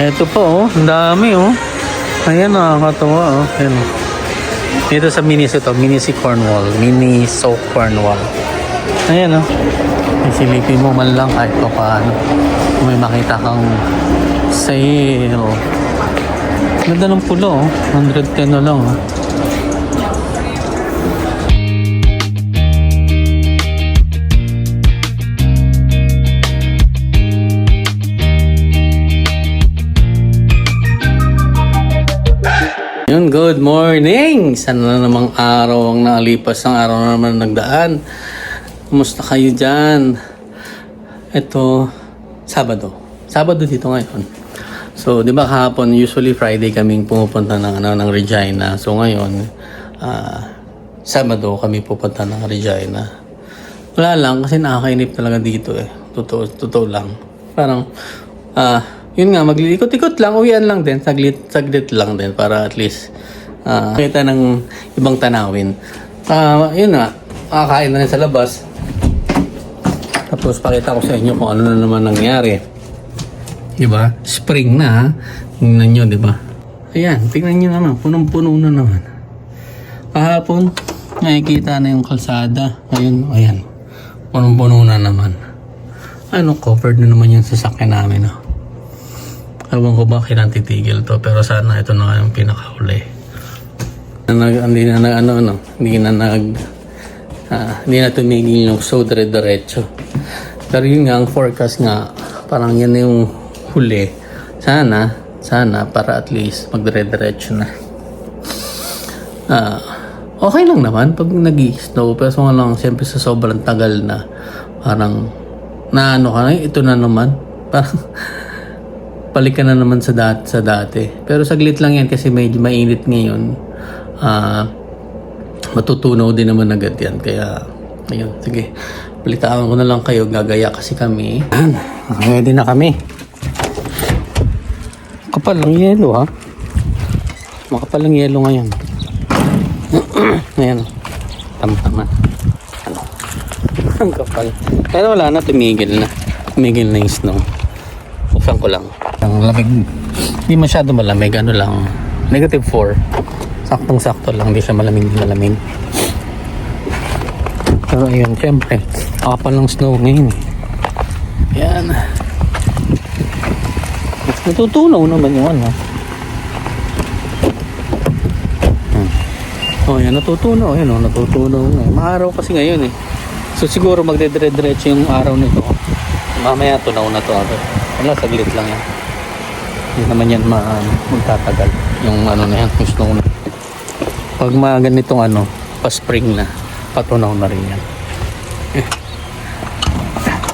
Ito po, oh. Ang dami, oh. Ayan, nakakatawa, oh. Ayan, oh. Dito sa Miniso Cornwall. Miniso Cornwall. Ayan, oh. Isilipin mo man lang kahit pa paano. May makita kang sale. Ganda ng pulo, oh. 110 na lang, oh. Yun, good morning! Sana na namang araw ang naalipas ng araw na naman nagdaan. Kumusta kayo dyan? Ito, Sabado. Sabado dito ngayon. So, di ba kahapon, usually Friday kaming pumupunta ng Regina. So, ngayon, Sabado kami pupunta ng Regina. Wala lang, kasi nakakainip talaga dito eh. Totoo lang. Parang, yun nga, maglilikot-ikot lang, uwian lang din, saglit lang din para at least kita ng ibang tanawin. Yun nga, makakain na rin sa labas. Tapos pakita ko sa inyo kung ano na naman nangyari. Diba? Spring na ha. Tingnan nyo, diba? Ayan, tingnan nyo naman, punong-puno na naman. Kahapon, nakikita na yung kalsada. Ayan, punong-puno na naman. Covered na naman yung sasakyan namin, oh. Ewan ko ba kailan titigil to, pero sana ito na yung pinakahuli. Hindi na tumigil yung so diretso. Pero yun nga, ang forecast nga, parang yan na yung huli. Sana, para at least magdire-diretso na. Okay lang naman pag nag-i-snow, pero so lang, siyempre sa sobrang tagal na, parang, ito na naman. Parang, balik ka na naman sa dati. Pero saglit lang yan kasi medyo mainit ngayon. Matutunaw din naman agad yan. Kaya, ayun, sige. Balitaan ko na lang kayo. Gagaya kasi kami. Ready na kami. Kapal ng yelo, ha? Makapal ng yelo ngayon. Ayan. Tama. Ang kapal. Pero wala na, tumigil na. Tumigil na yung snow. Buksan ko lang. Ang lamig, hindi masyado malamig, lang, -4. Saktong-sakto lang, hindi siya malamig. Pero ayun, syempre, kapal ng snow ngayon. Yan. Natutunaw naman yung yan, natutunaw. Natutunaw na. Maaraw kasi ngayon eh. So siguro magdedire-diretso yung araw nito. Mamaya tunaw na to agad. Wala, saglit lang yan. Hindi naman yan magtatagal. Yung na yan, yung snow na. Pag mga ganitong pa-spring na, patunaw na rin yan.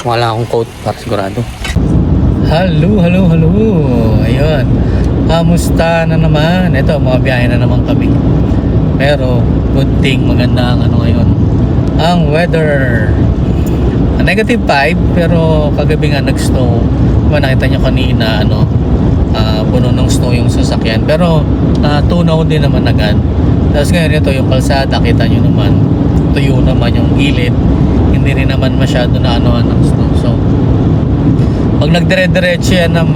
Wala akong coat para sigurado. Hello. Ayun. Kamusta na naman? Ito, mga biyahe na naman kami. Pero, good thing, maganda ang ngayon. Ang weather. -5, pero kagabi nga nag-snow. Diba nakita nyo kanina, puno ng snow yung sasakyan. Pero, tunaw din naman agad. Tapos ngayon ito, yung kalsada, kita nyo naman, tuyo naman yung gilid. Hindi rin naman masyado na ng snow. So, pag nagdire-diretso yan ng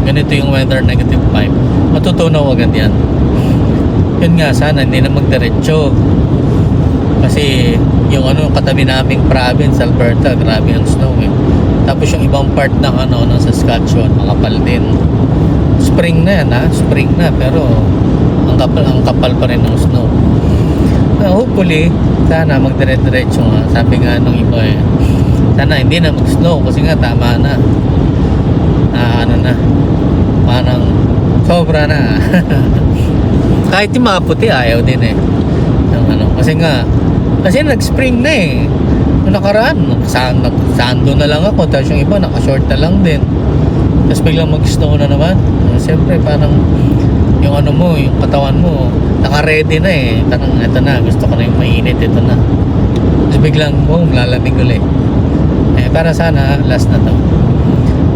ganito yung weather, -5, matutunaw agad yan. Yun nga, sana hindi na magdiretso. Kasi yung katabi naming province, Alberta, grabe ang snow eh. Tapos yung ibang part ng ng Saskatchewan, makapal din. Spring na yan spring na, pero ang kapal pa rin ng snow. Hopefully, sana magdire-diretso nga. Sabi nga nung iba eh, sana hindi na mag-snow kasi nga tama na. Parang sobra na. Kahit yung mga puti, ayaw din eh. Kasi nag-spring na eh. Noong nakaraan, sando na lang ako. Tapos yung iba, naka-short na lang din. Tapos biglang mag-snow na naman. Siyempre, parang yung yung katawan mo, naka-ready na eh. Parang, ito na, gusto ko na yung mainit, ito na. Tapos biglang, lalamig ulit. Para sana, last na to.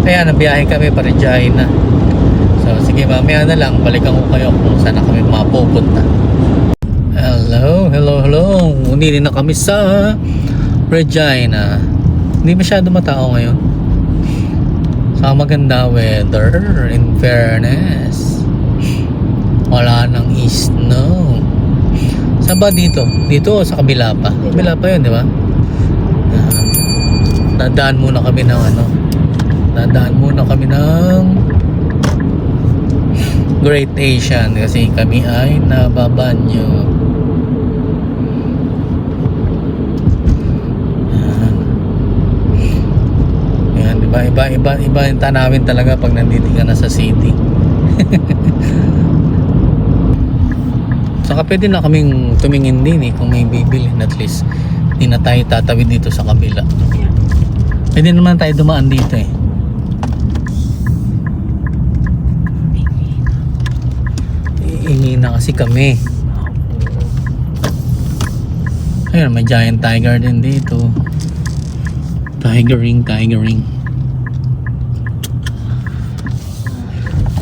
Kaya, nabiyahe kami, pa-Regina. So, sige, mamaya na lang, balikan ko kayo kung saan kami mapupunta. Hello. Unili na kami sa Regina. Hindi masyado matao ngayon. Maganda weather, in fairness. Wala nang snow. Saan ba dito? Dito o sa kabila pa? Kabila pa yun, di ba? Dadaan muna kami ng Great Asian kasi kami ay nababanyo. Yan, iba yung tanawin talaga pag nandito ka na sa city. Saka pwede na kaming tumingin din kung may bibili, at least hindi na tayo tatawid dito sa kabila. Pwede naman tayo dumaan dito Iingi na kasi kami. Ayun, may giant tiger din dito. Tigering.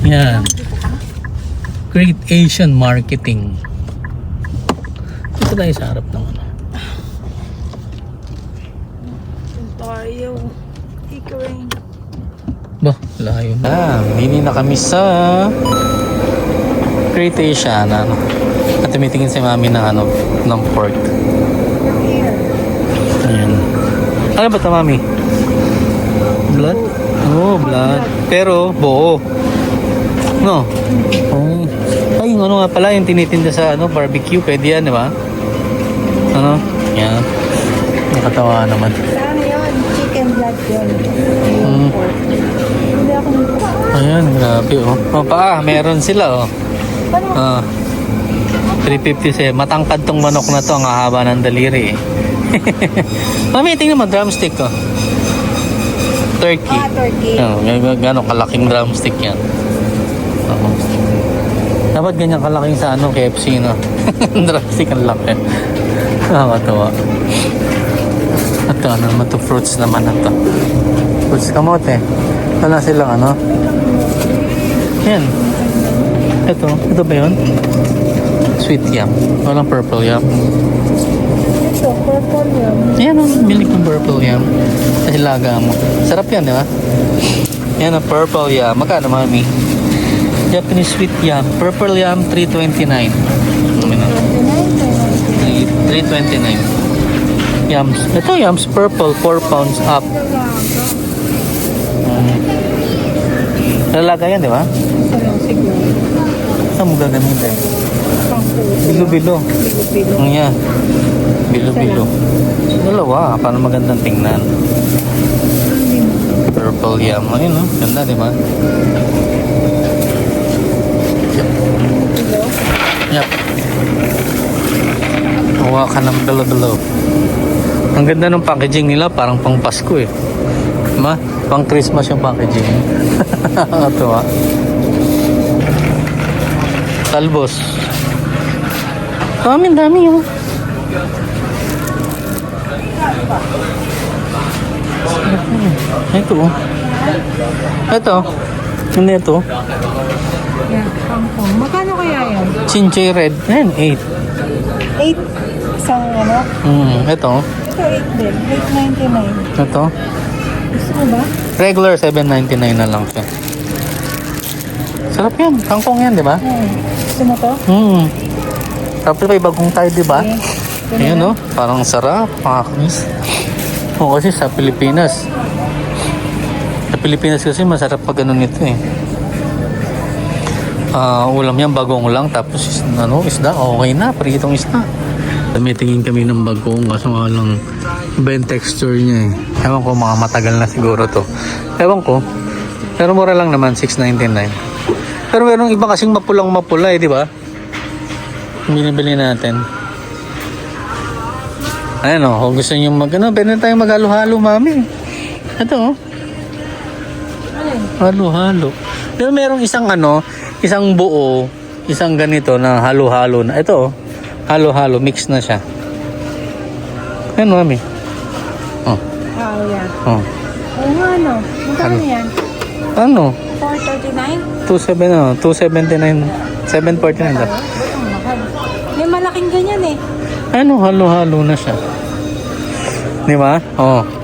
Yan. Great Asian Marketing. Dito tayo sa harap ng Tayo. Ikaw Bah, layo na. Hindi na kami sa Great Asian. At tumitingin si mami ng ng pork. Ayan. Ano ba ito, mami? Blood? Oh, blood. Pero, buo. No? Oh. Ay, yung nga pala, yung tinitinda sa barbecue. Pwede yan, di ba? Yan. Nakatawa naman. Saan yun? Chicken blood yun. Hindi ako Ayan, grabe meron sila 350 matangkad tong manok na to, ang haba ng daliri Mami, tingnan mo, drumstick turkey. Turkey. Gano'ng kalaking drumstick yan. Dapat ganyan kalaking sa KFC drumstick ang laki. Nakakatawa. Ito naman to, fruits naman ito. Fruits kamote. Wala silang Yan. Ito ba yun? Sweet yam. Walang purple yam. Ito, purple yam. Yan milik ng purple yam. Kasi laga mo. Sarap yan, di ba? Yan ang purple yam. Magkano, mami? Japanese sweet yam. Purple yam, $3.29. 3.29. Yams. Ito yams purple, 4 pounds up. Lalaga yan, di ba? Saan mo gagamitin? Bilo-bilo. Yan. Bilo-bilo. Dalawa, paano magandang tingnan. Purple yam. Ayun, ganda, di ba? Yep. Huwa ka ng bilo-bilo. Ang ganda ng packaging nila, parang pang Pasko Diba? Pang Christmas yung packaging. Ito Talbos. Dami Ito. Hindi ito. Yeah, kangkong. Magkano kaya yan? Chinche red. Yan, 8. 8. Isang Ito. Ito 8 din. 8.99. Ito. Gusto mo ba? Regular 7.99 na lang siya. Sarap yan. Kangkong yan, di ba? Gusto mo to? Tapos may bagong tayo, di ba? Okay. Ayun, parang sarap. Makakinis. Kasi sa Pilipinas. Sa Pilipinas kasi masarap pag ganun ito ulam yan, bagong lang. Tapos isda, okay na. Pritong isda. Tumitingin kami ng bagong kaso nga lang iba yung texture niya Ewan ko, mga matagal na siguro to. Ewan ko. Pero mura lang naman, $6.99. Pero merong iba kasing mapulang-mapula di ba? Binibili natin. Ayan kung gusto nyo pwede tayo maghalo-halo, mami. Ito halo-halo. Pero merong isang isang buo, isang ganito na halo-halo na. Ito halo-halo, mix na siya. Ayan, mami. Yeah. Oo nga, Magkano yan? 4.39? 279. 7.49 daw. May malaking ganyan Halo-halo na siya. Di ba?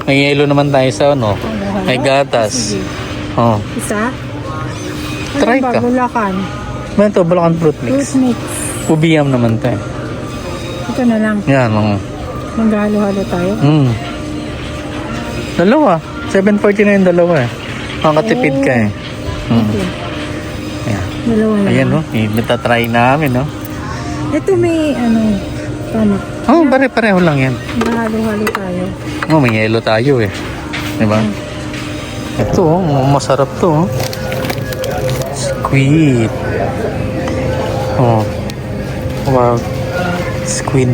May yelo naman tayo sa may gatas. Oh. Isa? Try ba? ka. Bulacan. Ano to? Bulacan fruit mix. Fruit mix. Ubiyam naman to eh. Ito na lang. Yan, mga. Maghalo-halo tayo. Dalawa. 740 na yung dalawa eh. Makakatipid ka eh. Okay. Yan. Dalawa na Ayan, lang. no? Itatry namin, no? Ito may tamak. Oh, pare-pareho lang yan. Maghalo-halo tayo. Oh, may yelo tayo eh. Diba? Ito, masarap to. Squid. Oh. Wow. Squid.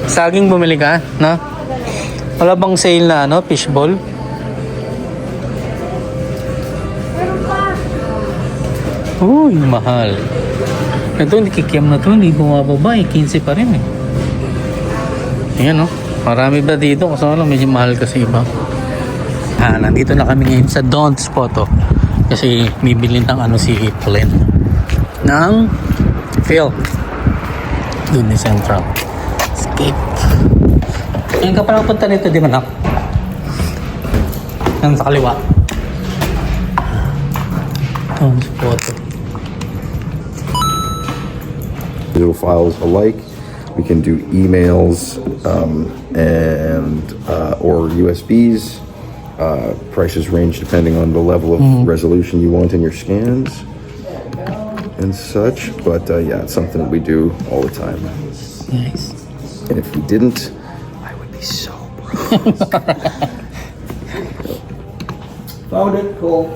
Saging bumili ka, no? Wala bang sale na, fishball? Uy, mahal. Ito, hindi kikiam na to. Hindi bumababa eh. 15 pa rin eh. Ayan, no? Marami ba dito? Kasi lang, medyo mahal kasi iba. Nandito na kami ngayon sa Don's Photo. Kasi bibili ng si Flynn. Ng film. Doon ni Central. Escape. Ngayon ka pala punta nito, di ba, nak? Yan sa kaliwa. Don's Photo. Digital files alike. We can do emails or USBs. Prices range depending on the level of resolution you want in your scans and such. But yeah, it's something that we do all the time. Nice. And if we didn't, I would be so broke. Found it, cool.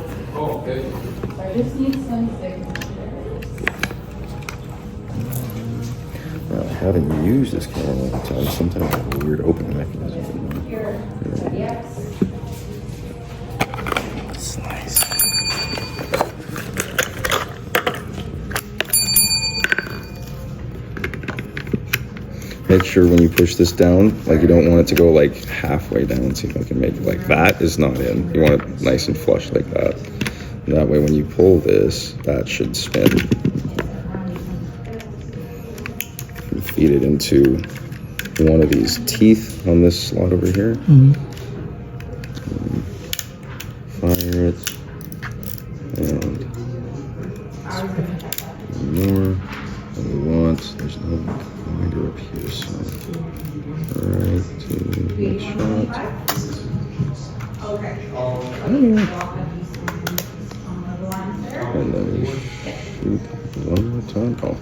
Now, I haven't used this camera in a long time. Sometimes I have a weird opening mechanism. It's nice. Make sure when you push this down, like you don't want it to go like halfway down. See if I can make it like that is not in. You want it nice and flush like that. And that way when you pull this, that should spin. And feed it into one of these teeth on this slot over here. Fire it. And more. And we want, there's no pointer up here, so right to the shot. And then we shoot one more time. Oh.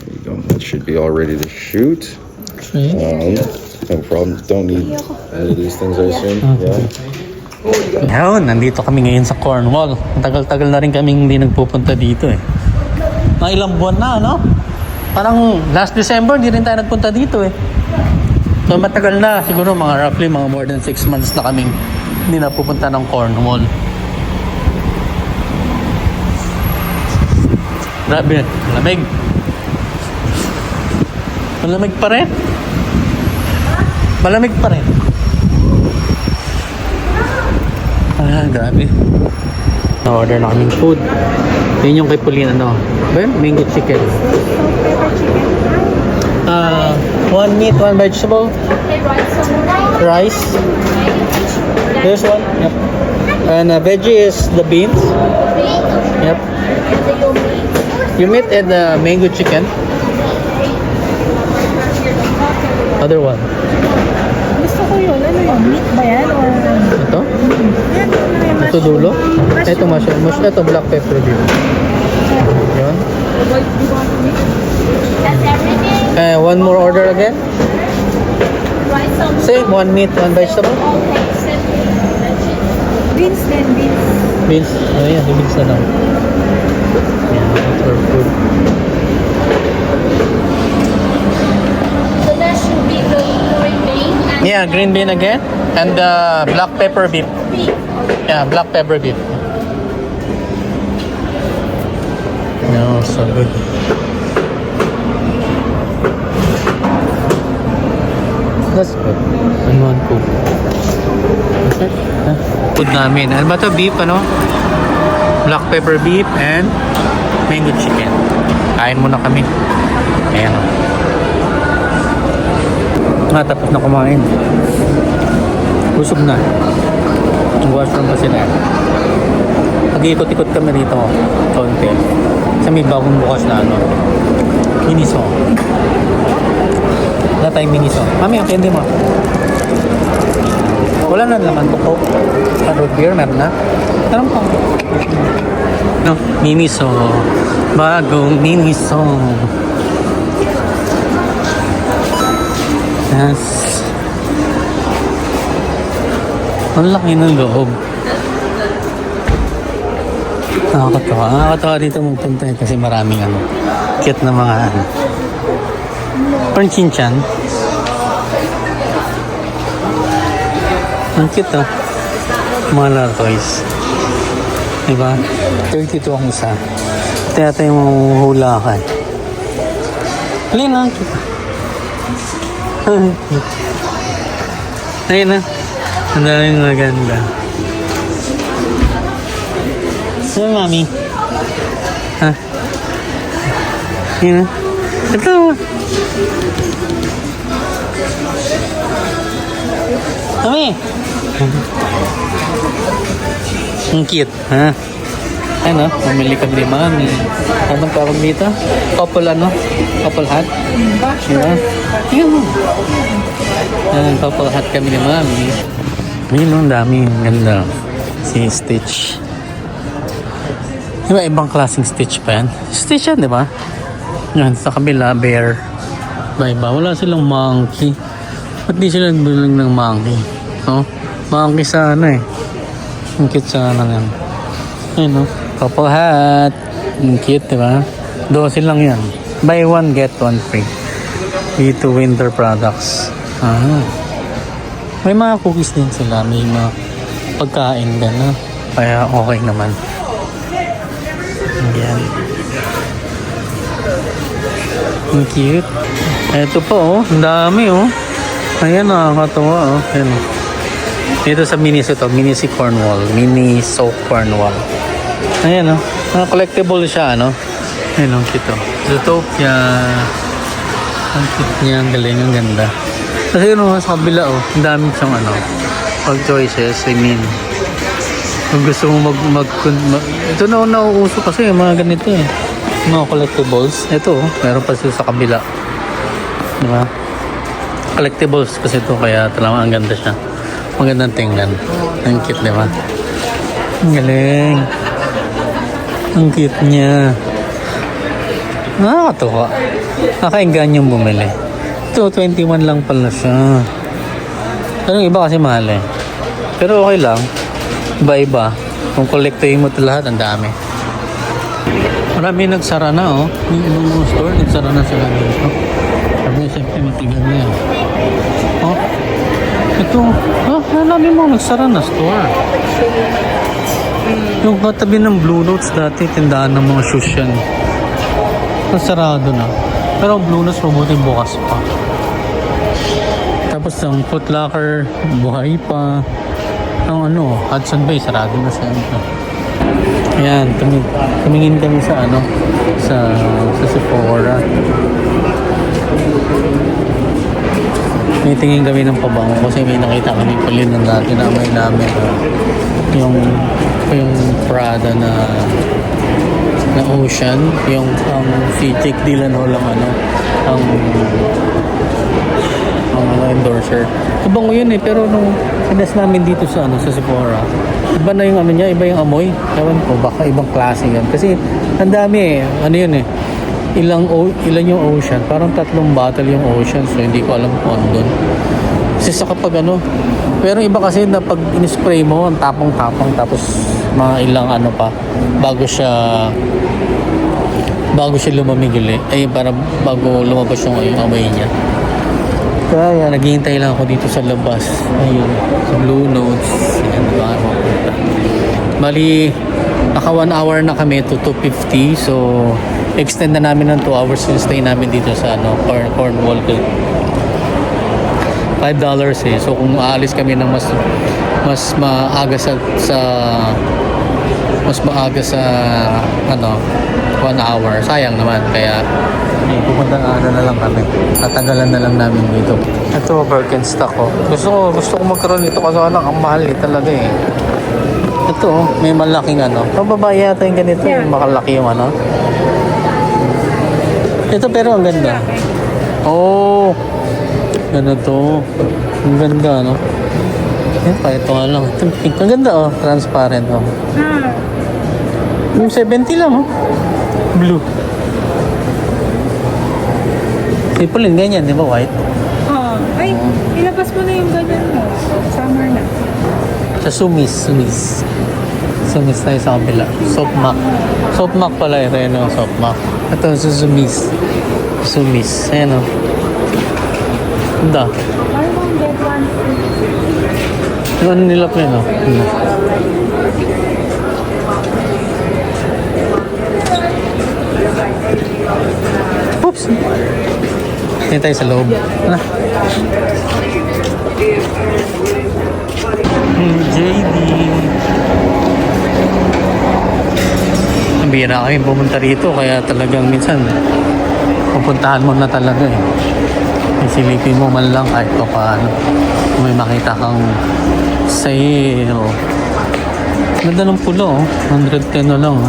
There you go. That should be all ready to shoot. No problem. Don't need any of these things, I assume. Yeah. Yun, nandito kami ngayon sa Cornwall. Tagal-tagal na rin kaming hindi nagpupunta dito eh. Mga ilang buwan na, no? Parang last December, hindi rin tayo nagpunta dito eh. So matagal na, siguro mga roughly mga more than 6 months na kaming hindi napupunta ng Cornwall. Grabe, malamig. Malamig pa rin. Malamig pa rin. Grabe. Na-order na kaming food. Yun yung kay Pauline, ano? Ba yun? Mango chicken. One meat, one vegetable. Rice. There's one. Yep. And veggie is the beans. Yep. You meat and mango chicken. Other one. Gusto ko yun. Ano yun? Meat ba yan? Or... Ito? Yan. Ito dulo? Ito mushroom. Ito black pepper beef. Yun. That's everything. One more order again. Rice on Same, one meat, one vegetable. okay, except veggies. Beans din, beans. Beans. Ano yan? Beans na lang. Yeah, that's our food. So that should be the green bean and Yeah, green bean again. And black pepper beef. beef. Yeah, black pepper beef. No, so good. That's good. Ano ang cook? Okay. Food namin. Ano ba ito? Beef, ano? Black pepper beef and mango chicken. Kain muna kami. Ayan. Tapos na kumain. Busog na. Washroom pa sila. Pag-ikot-ikot kami rito. Konti. Kasi may bagong bukas na ano. Miniso. Wala tayong miniso. Mami, ang candy mo. Wala na naman to Coke. Root beer, meron na. Meron pa. No, miniso. Bagong miniso. Yes. Ang laki ng loob. Nakakatawa. Nakakatawa dito magpunta kasi maraming ano. Cute na mga ano. Parang chinchan. Ang cute oh. Mga laro toys. Diba? 32 ang isa. Ito yata yung hula ka eh. Halina ang cute. Ayun na. Ang daming maganda. So, mami. Ha? Ayun na. Ito. Mami. Ang cute, ha? Ano? Pumili kami ni mami. Anong tawag dito? Couple ano? Couple hat? Diba? Ayun mo. Couple hat kami ni mami. Ayun, ang dami. Ang ganda. Si Stitch. Diba, ibang klaseng Stitch pa yan? Stitch yan, diba? Yan, sa kabila, bear. Iba, wala silang monkey. Ba't di sila nagbilang ng monkey? No? Monkey sana eh. Ang cute sana yan. Ayun, no? Couple hat. Ang cute, diba? 12 lang yan. Buy one, get one free. Dito winter products. May mga cookies din sila. May mga pagkain din, no? Kaya okay naman. Ayan. Ang cute. Ito pa oh. Ang dami oh. Ayan, nakakatawa oh. Ayan oh. Dito sa Miniso to. Miniso Cornwall. Miniso Cornwall. Ayan oh. Collectible siya ano. Ayan oh. Cute oh. Zootopia. Ang cute niya. Ang galing. Ang ganda. Kasi yun oh. Sa kabila oh. Ang dami siyang ano. Pag choices. I mean. Kung gusto mo ito na nauuso kasi mga ganito eh. Mga collectibles. Ito oh. Meron pa sila sa kabila. Diba? Collectibles kasi ito kaya talagang ang ganda siya. Magandang tingnan. Ang cute, diba? Ang galing. Ang cute niya. Nakakatuwa. Nakaingan yung bumili. Ito, 21 lang pala siya. Pero yung iba kasi mahal eh. Pero okay lang. Iba-iba. Kung kolektuhin mo ito lahat, ang dami. Marami nagsara na oh. Yung ibang store, nagsara na sila dito. Sabi, siyempre matigal na yan. Oh. Ito. Marami mo nagsara na store. Yung katabi ng Blue Notes dati, tindahan ng mga shoes yan. Nasarado na. Pero ang Blue Notes, mabuti bukas pa. Tapos ang Foot Locker, buhay pa. Ang ano, Hudson Bay, sarado na siya. Ayan, tumingin kami sa ano, sa Sephora. May tingin kami ng pabango kasi may nakita kami palinan natin na amoy namin. Yung Prada na Ocean, yung si Jake Gyllenhaal lang ano, ang endorser. Kabango yun eh, pero nung sinas namin dito sa Sephora, iba na yung ano niya, iba yung amoy. Ewan ko, baka ibang klase yan. Kasi ang dami eh, ano yun eh, ilan yung Ocean, parang 3 bottle yung Ocean, so hindi ko alam kung ano dun. Kasi sa kapag ano, pero iba kasi na pag in-spray mo, ang tapang-tapang, tapos mga ilang ano pa, bago siya lumamig ulit, ay para bago lumabas yung amoy niya. Kaya naghihintay lang ako dito sa labas. Ayun, sa Blue Notes. Ayan, baka mapunta. Bali, naka 1 hour na kami to 2:50. So, extend na namin ng 2 hours yung stay namin dito sa Cornwall. $5 eh. So, kung aalis kami ng mas maaga sa mas maaga sa 1 hour. Sayang naman. Kaya pupunta na lang kami. Tatagalan na lang namin dito. Ito, Birkenstock ko. Gusto ko magkaroon nito kasi ang mahal talaga eh. Ito, may malaking Pababae yata yung ganito. Yeah. Yung makalaki yung Ito pero ang ganda. Oh, ganito. Ang ganda, kahit ito nga lang. Ito, pink. Ang ganda, transparent, Ah, Yung 70 lang, blue. People ganyan, di ba, white? ay, ilabas mo na yung ganyan mo. Summer na. Sa Sumis tayo sa kabila. Soapmac pala ito yun, Soapmac. Ito sa Sumis. Ayan, Ganda. Buy one, get one free. Yung nila pa yun, Oops! Hindi tayo sa loob. JD. Ang bira kami pumunta rito kaya talagang minsan pupuntahan mo na talaga eh. Isilipin mo man lang kahit pa paano. Kung may makita kang sale. Ganda ng pulo 110 na lang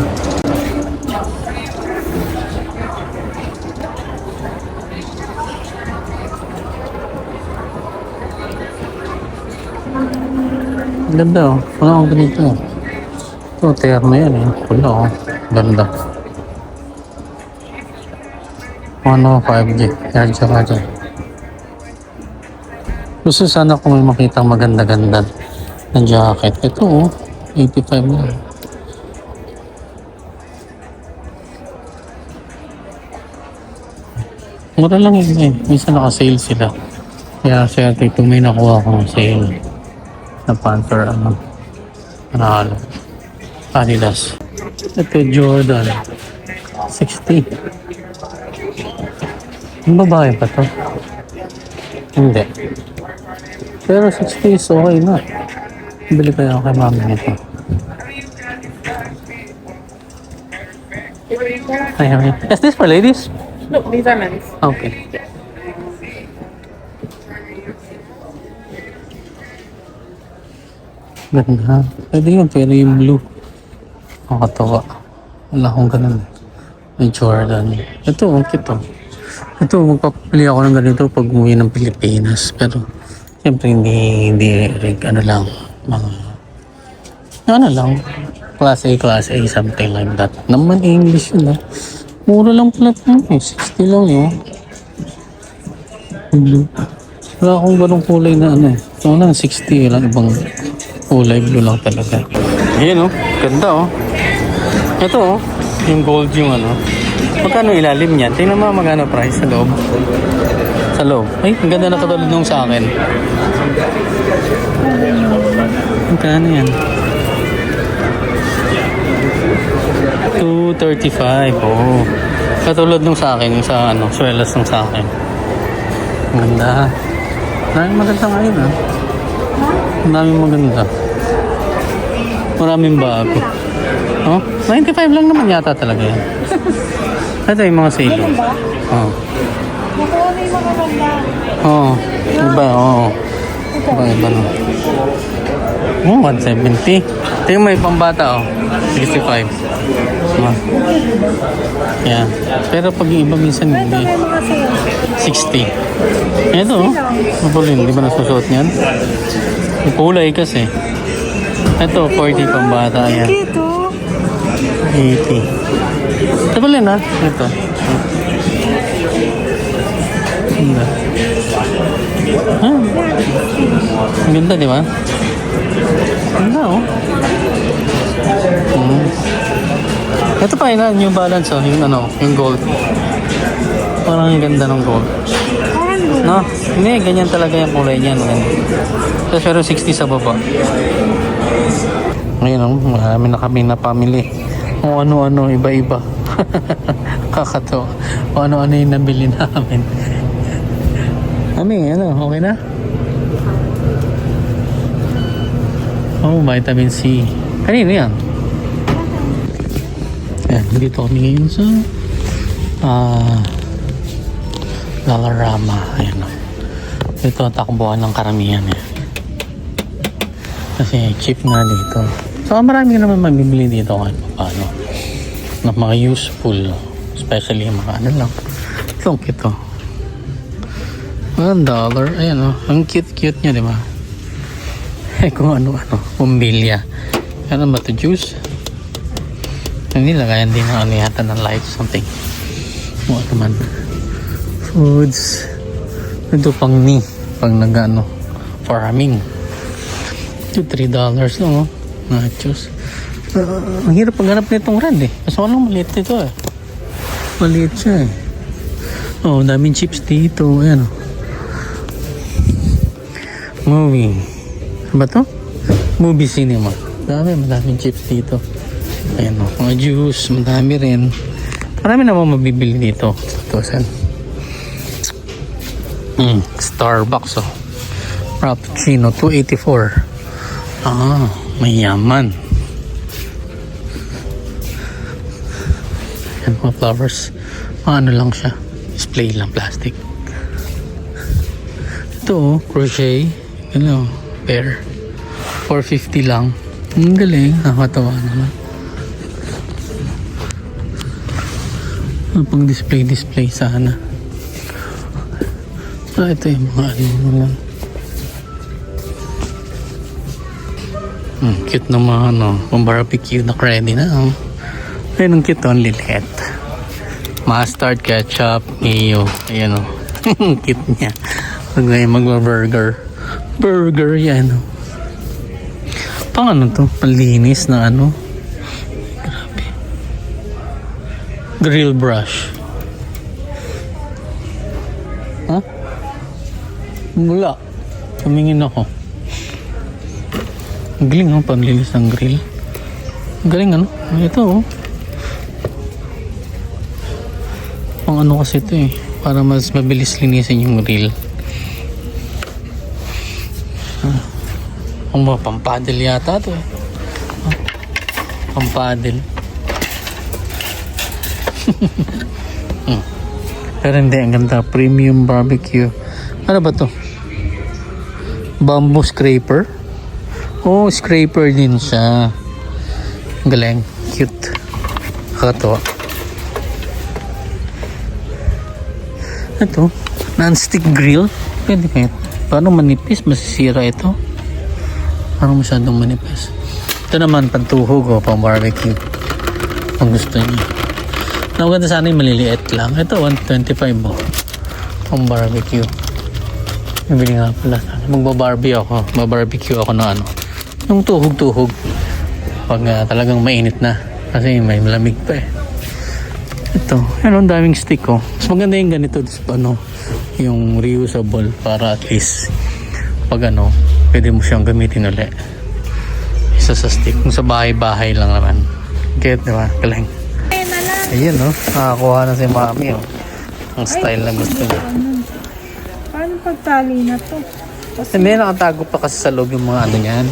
Ganda wala akong ganito. Ito, terno yan Pulo Ganda. 5G. Yardsya ka dyan. Gusto sana kung may makita maganda-ganda na jacket. Ito 85 na. Mura lang yun Minsan naka-sale sila. Kaya siya ito may nakuha akong sale na Panther Manalo Adidas. Ito Jordan 60. Ang babae pa to? Hindi. Pero 60 is okay na. Bili kaya ako kay mami nito. Ayan. Is this for ladies? No, these are men's. Okay. Ganda. Pwede yun, pero yung blue. Nakakatawa. Wala akong ganun. May Jordan. Ito, cute to. Ito, magpapili ako ng ganito pag umuwi ng Pilipinas. Pero, siyempre, hindi lang. Mga, lang. Class A, something like that. Naman English yun, Mura lang pala ito, 60 lang yun. Blue. Wala akong ganong kulay na Ito lang, 60 lang. Ibang kulay, blue lang talaga. Ayan, ganda, Ito, yung gold yung Magkano ilalim niyan? Tingnan mo magkano price sa loob. Sa loob. Ay, ang ganda na katulad nung sa akin. Magkano yan? 235. Oh. Katulad nung sa akin, yung sa swelas nung sa akin. Ganda. Maraming maganda ngayon, Maraming maganda. Maraming bago. 95 lang naman yata talaga yan. Ito yung mga sale. Nakuha na yung mga ganda. Iba, Iba no. 170. Ito yung may pambata, 65. Yan. Pero pag iba minsan Ito hindi. may mga sale. 60. Ito, mapulin. Di ba nasusuot niyan? Yung kulay kasi. Ito, 40 pambata. Yan. Ito. 80. Tabalin ito. Ganda. Ang ganda, di ba? Ganda, Ito pa yun, New Balance, yung gold. Parang yung ganda ng gold. No? Hindi, ganyan talaga yung kulay niyan. Pero 60 sa baba. Ngayon, marami na kami napamili. O ano-ano, iba-iba. Kakatawa. O ano-ano yung nabili namin. Okay na? Vitamin C. Kanino yan? Ayan, dito kami ngayon sa Dollarama. Ayan. Ito ang takbuhan ng karamihan eh. Kasi cheap nga dito. So marami ka naman mabibili dito kahit paano. Na mga useful. Especially yung mga ano lang. Itong kito. $1. Ayan o. Ang cute niya, di ba? Eh kung ano-ano. Pumbilya. Ano ba ito? Juice? Hindi lagayan din ng ano yata ng light something. O ano man. Foods. Ito pang nag-ano. Farming. Ito $3 lang oh. Nachos. Ang hirap paghanap nitong rad eh. Kasi walang maliit ito eh. Maliit siya eh. Oh, daming chips dito. Ayan oh. Movie. Ano ba to? Movie cinema. Madaming chips dito. Ayan o. Mga juice. Madami rin. Marami naman mabibili dito. Starbucks o. Frappuccino. $2.84. Mayaman. Ayan mga flowers. Ano lang siya. Display lang. Plastic. Ito o. Crochet. Ano. Pair. $4.50 lang. Ang galing. Nakakatawa naman. Pang display sana. Ito yung mga ano lang. Cute na mga ano. Pang barbecue na ready na. Oh. Ayun ang cute. Ang lilit. Mustard, ketchup, mayo. Ayan o. Cute niya. Pag ngayon magwa-burger. Burger yan o. Pang ano to? Palinis na ano. Grabe. Grill brush. Ha? Wala. Tumingin ako. Ang galing oh, panlinis ng grill. Ang galing ano? Ito oh. Pang ano kasi ito eh. Para mas mabilis linisin yung grill. Ang mga pampadel yata ito eh. Pampadel. Pero hindi, ang ganda. Premium barbecue. Ano ba to? Bamboo scraper? Oh, scraper din siya. Galing. Cute. Kakatawa. Ito. Non-stick grill. Pwede kayo. Paano manipis? Masisira ito. Parang masyadong manipis. Ito naman, pantuhog o pang barbecue. Kung gusto niyo. Maganda sana yung maliliit lang. Ito, $125 o. Pang barbecue. Bibili nga pala. Magbabarbecue ako na ano. Yung tuhog-tuhog. Pag talagang mainit na. Kasi may malamig pa eh. Ito. Ano, ang daming stick oh. Mas maganda yung ganito. Ano, yung reusable para at least pag ano, pwede mo siyang gamitin ulit. Isa sa stick. Kung sa bahay-bahay lang naman. Get, di ba? Galing. Ayun oh. Nakakuha na si mami oh. Ang style na gusto niya. Paano pagtali na to? Hindi, nakatago pa kasi sa loob yung mga ano niyan.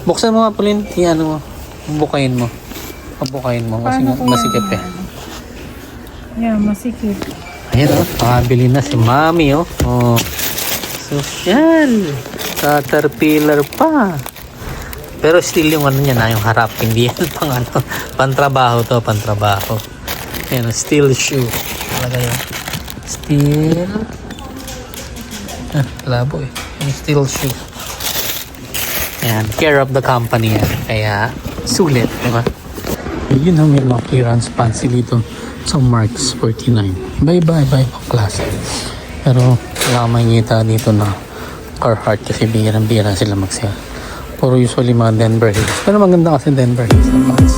Buksan mo nga, Pauline. Iyan mo. Bukayin mo. Pabukayin mo. Kasi masikip eh. Yeah, masikip. Ayan o. Nakabili na si mami o. Oh. Social. Caterpillar pa. Pero still yung ano niya na, yung harap. Hindi yan pang ano. Pantrabaho to, pantrabaho. Ayan o. Steel shoe. Talaga yun. Steel. Labo eh. Yung steel shoe. Ayan, care of the company yan. Kaya, sulit, diba? Yun ang may mga clearance fancy dito sa Marks 49. Bye-bye klase. Pero, wala makikita dito na Carhartt kasi bihirang-bihira sila mag-sale. Puro usually mga Denver Hills. Pero maganda kasi Denver Hills na pants.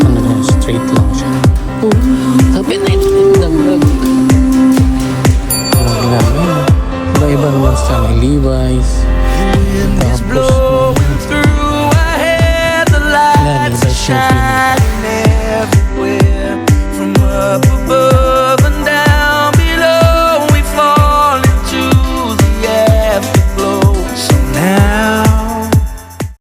Ano na, straight lang siya. Oh, sabi na ito yung damlag. Iba-iba naman siya. May Levi's. Tapos, Levi's shoes